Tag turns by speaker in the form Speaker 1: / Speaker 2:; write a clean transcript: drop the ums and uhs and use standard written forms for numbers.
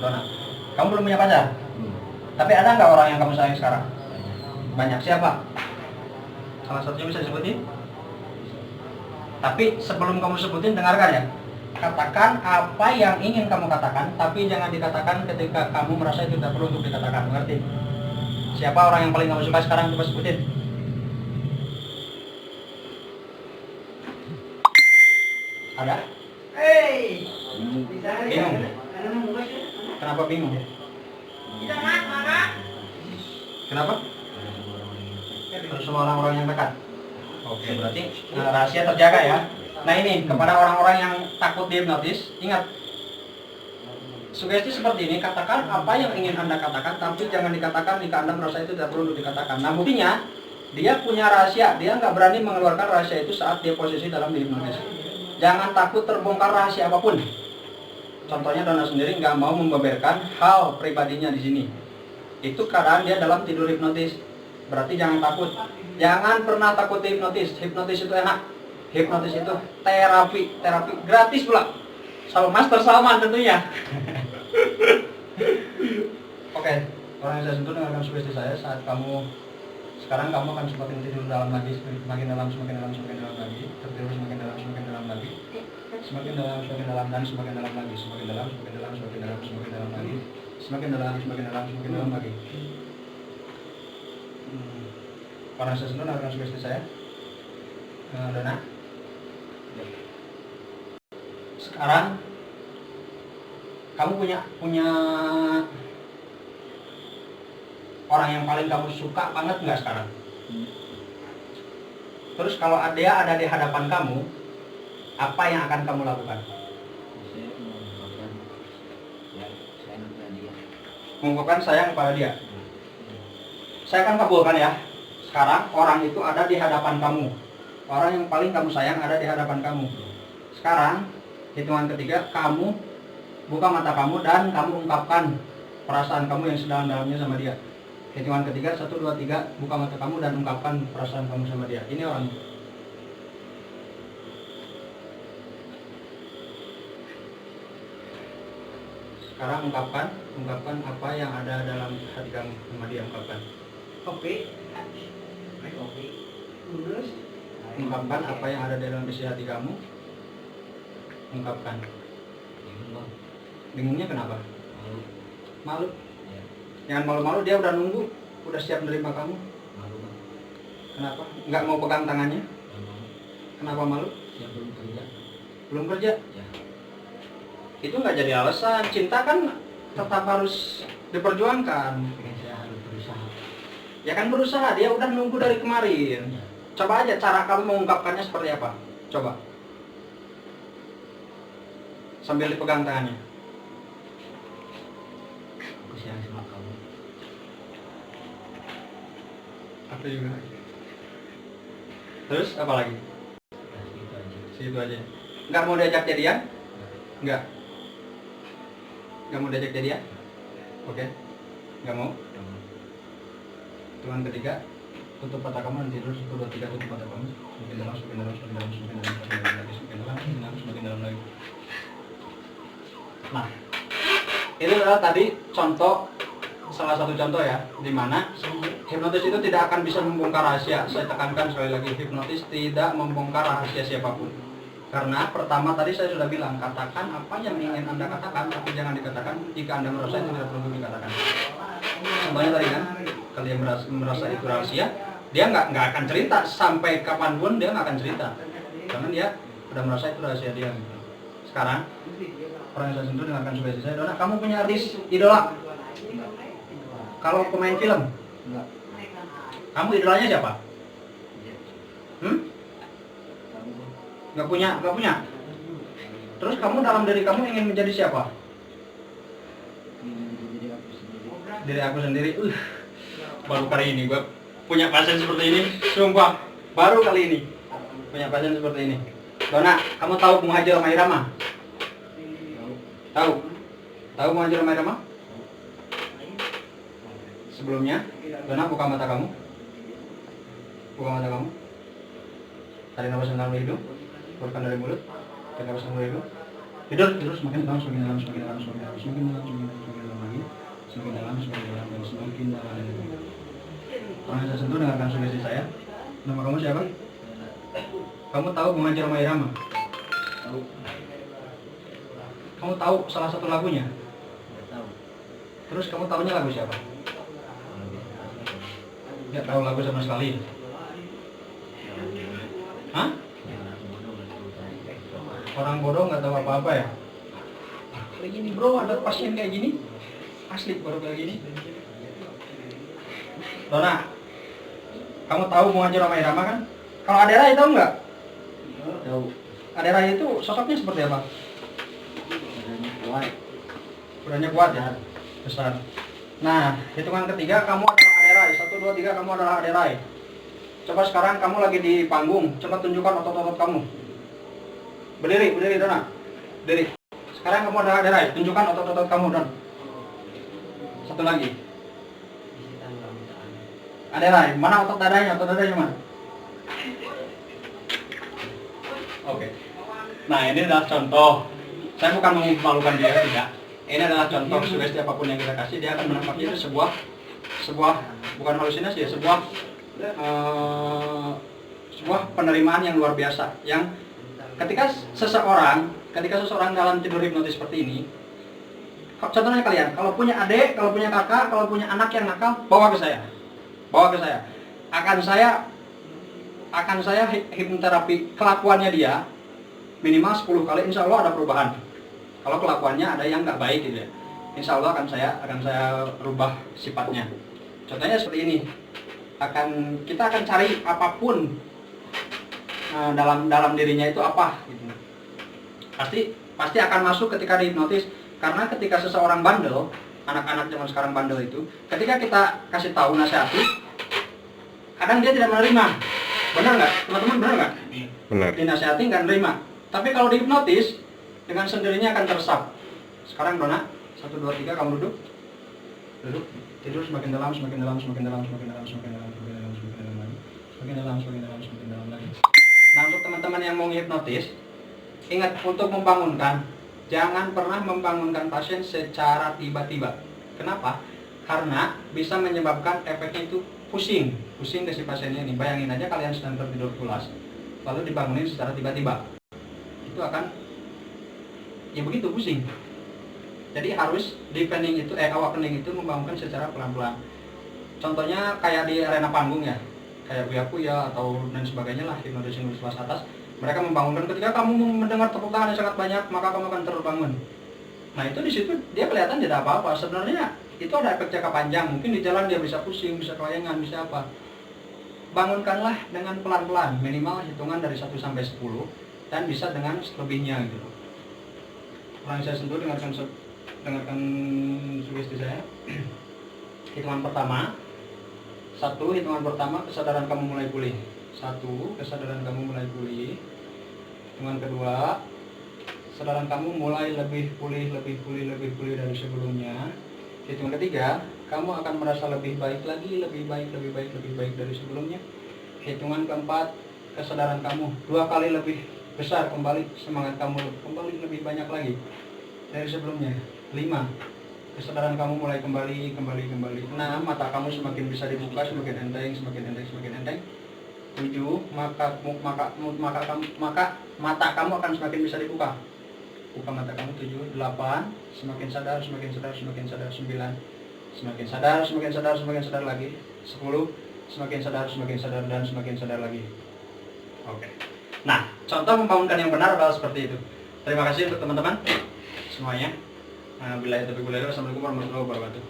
Speaker 1: Dona. Kamu belum punya pacar? Tapi ada nggak orang yang kamu sayang sekarang? Banyak. Siapa? Salah satunya bisa disebutin? Tapi sebelum kamu sebutin, dengarkan ya. Katakan apa yang ingin kamu katakan, tapi jangan dikatakan ketika kamu merasa itu tidak perlu untuk dikatakan. Mengerti? Siapa orang yang paling kamu suka sekarang? Coba sebutin. Ada? Hey! Bingung? Kenapa bingung? Kenapa? Terus semua orang-orang yang dekat. Oke, berarti rahasia terjaga ya. Nah ini, kepada orang-orang yang takut dihipnotis, ingat, sugesti seperti ini, katakan apa yang ingin Anda katakan, tapi jangan dikatakan jika Anda merasa itu tidak perlu dikatakan. Nah buktinya, dia punya rahasia, dia nggak berani mengeluarkan rahasia itu saat dia posisi dalam dihipnotis. Jangan takut terbongkar rahasia apapun. Contohnya Dona sendiri nggak mau membeberkan hal pribadinya di sini. Itu keadaan dia dalam tidur hipnotis. Berarti jangan takut. Jangan pernah takut hipnotis. Hipnotis itu enak. Hipnotis itu terapi gratis pula. Master Salman tentunya. Oke, orang yang saya sentuh dengarkan sugesti saya saat sekarang kamu akan semakin tidur dalam lagi, semakin dalam lagi, tertidur semakin dalam lagi, semakin dalam dan semakin dalam lagi, semakin dalam lagi, semakin dalam lagi. Orang yang saya sentuh dengarkan sugesti saya. Dona. Sekarang kamu punya orang yang paling kamu suka banget nggak sekarang? Terus kalau dia ada di hadapan kamu, apa yang akan kamu lakukan? Mengungkapkan sayang kepada dia. Saya akan kabulkan ya. Sekarang orang itu ada di hadapan kamu. Orang yang paling kamu sayang ada di hadapan kamu. Sekarang hitungan ketiga, kamu buka mata kamu dan kamu ungkapkan perasaan kamu yang sedalam-dalamnya sama dia. Hitungan ketiga, 1, 2, 3, buka mata kamu dan ungkapkan perasaan kamu sama dia. Ini orang. Sekarang ungkapkan apa yang ada dalam hati kamu sama dia, ungkapkan. Ungkapkan apa yang ada dalam isi hati kamu. Ungkapkan. Bingungnya kenapa? Malu. Jangan malu-malu, dia udah nunggu, udah siap menerima kamu. Kenapa? Nggak mau pegang tangannya? Kenapa malu? Belum kerja. Itu nggak jadi alasan. Cinta kan tetap harus diperjuangkan. Ya kan berusaha, dia udah nunggu dari kemarin. Coba aja cara kamu mengungkapkannya seperti apa. Coba. Sambil dipegang tangannya.
Speaker 2: Aku sayang sama kamu.
Speaker 1: Apa juga? Terus apa lagi? Segitu aja. Nggak mau diajak jadian? Nggak. Nggak mau diajak jadian? Oke. Nggak mau? Hitungan ketiga, tutup mata kamu dan tidur. 1, 2, 3, tutup mata kamu. Semakin dalam lagi. Nah, itu adalah tadi salah satu contoh ya, di mana hipnotis itu tidak akan bisa membongkar rahasia. Saya tekankan sekali lagi, hipnotis tidak membongkar rahasia siapapun. Karena pertama tadi saya sudah bilang, katakan apa yang ingin Anda katakan, tapi jangan dikatakan jika Anda merasa itu tidak perlu dikatakan. Semuanya tadi kan, kalau dia merasa itu rahasia, dia nggak akan cerita sampai kapanpun, dia nggak akan cerita, karena dia sudah merasa itu rahasia dia. Sekarang orang yang saya sentuh dengarkan sugesti saya. Dona, kamu punya artis idola? Kalau pemain film?
Speaker 2: Enggak.
Speaker 1: Kamu idolanya siapa? Nggak punya. Terus kamu dalam diri kamu ingin menjadi siapa? Diri aku sendiri. Baru kali ini gue punya pasien seperti ini. Sumpah, baru kali ini punya pasien seperti ini. Dona, kamu tahu Muhajir Mairama? Tahu Muhajir Mairama? Sebelumnya, Dona buka mata kamu. Tarik nafas dalam hidung, keluarkan dari mulut. Tarik nafas dalam hidung. Tidur semakin dalam. semakin dalam, dan semakin dalam. Orang yang saya sentuh dengarkan sugesti saya. Nama kamu siapa? Kamu tahu Pengajar Rhoma Irama?
Speaker 2: Tahu.
Speaker 1: Kamu tahu salah satu lagunya?
Speaker 2: Nggak tahu.
Speaker 1: Terus kamu tahunya lagu siapa? Nggak tahu lagu sama sekali. Hah? Orang bodoh nggak tahu apa-apa ya? Kayak gini bro, ada pasien kayak gini. Asli baru kayak gini. Dona, kamu tahu Pengajar Rhoma Irama kan? Kalau Ade Rai tahu nggak?
Speaker 2: Tahu.
Speaker 1: Ade Rai itu sosoknya seperti apa?
Speaker 2: Badannya kuat.
Speaker 1: Badannya kuat ya? Besar. Nah, hitungan ketiga kamu adalah Ade Rai. 1, 2, 3 kamu adalah Ade Rai. Coba sekarang kamu lagi di panggung, coba tunjukkan otot-otot kamu. Berdiri, berdiri Dona. Berdiri. Sekarang kamu adalah Ade Rai, tunjukkan otot-otot kamu Don. Satu lagi. Ade Rai, mana otot dadanya? Otot dadanya mana? Oke. Nah, ini adalah contoh. Saya bukan memalukan dia, tidak. Ini adalah contoh sugesti apapun yang kita kasih, dia akan menangkapnya itu sebuah bukan halusinasi ya, sebuah penerimaan yang luar biasa. Yang ketika seseorang dalam tidur hipnotis seperti ini, contohnya kalian, kalau punya adik, kalau punya kakak, kalau punya anak yang nakal, bawa ke saya. Akan saya hipnoterapi kelakuannya dia minimal 10 kali, insya Allah ada perubahan. Kalau kelakuannya ada yang nggak baik gitu ya, insya Allah akan saya rubah sifatnya. Contohnya seperti ini, kita akan cari apapun dalam dirinya itu apa gitu. Pasti akan masuk ketika dihipnotis, karena ketika seseorang bandel, anak-anak zaman sekarang bandel itu, ketika kita kasih tahu nasihati, kadang dia tidak menerima. Benar nggak teman-teman, benar nggak?
Speaker 3: Benar.
Speaker 1: Dinasihati nggak menerima. Tapi kalau dihipnotis, dengan sendirinya akan teresap. Sekarang Dona, 1, 2, 3 kamu duduk. Duduk. Tidur semakin dalam, semakin dalam, semakin dalam, semakin dalam, semakin dalam, semakin dalam, semakin dalam lagi. Semakin dalam, semakin dalam, semakin dalam lagi. Nah, untuk teman-teman yang mau hipnotis, ingat untuk membangunkan, jangan pernah membangunkan pasien secara tiba-tiba. Kenapa? Karena bisa menyebabkan efeknya itu pusing ke si pasiennya ini. Bayangin aja kalian sedang tertidur pulas, lalu dibangunin secara tiba-tiba. Itu akan ya begitu pusing. Jadi harus awakening itu membangunkan secara pelan-pelan. Contohnya kayak di arena panggung ya, kayak Buya atau dan sebagainya lah, hipnotis kelas atas. Mereka membangunkan ketika kamu mendengar tepuk tangan yang sangat banyak, maka kamu akan terbangun. Nah, itu di situ dia kelihatan tidak apa-apa. Sebenarnya itu ada efek jangka panjang. Mungkin di jalan dia bisa pusing, bisa kelayangan, bisa apa. Bangunkanlah dengan pelan-pelan, minimal hitungan dari 1 sampai 10 dan bisa dengan selebihnya gitu. Orang yang saya sentuh, dengarkan sugesti saya. Hitungan pertama. 1, hitungan pertama kesadaran kamu mulai pulih. 1, kesadaran kamu mulai pulih. Hitungan kedua, kesadaran kamu mulai lebih pulih dari sebelumnya. Hitungan ketiga, kamu akan merasa lebih baik lagi, lebih baik dari sebelumnya. Hitungan keempat, kesadaran kamu 2 kali lebih besar kembali, semangat kamu kembali lebih banyak lagi dari sebelumnya. 5, kesadaran kamu mulai kembali. 6, mata kamu semakin bisa dibuka, semakin enteng. 7, mata kamu akan semakin bisa dibuka. Buka mata kamu. 7, 8, semakin sadar. 9, semakin sadar lagi. 10, semakin sadar dan semakin sadar lagi. Oke. Nah, contoh membangunkan yang benar adalah seperti itu. Terima kasih untuk teman-teman semuanya. Assalamualaikum warahmatullahi wabarakatuh.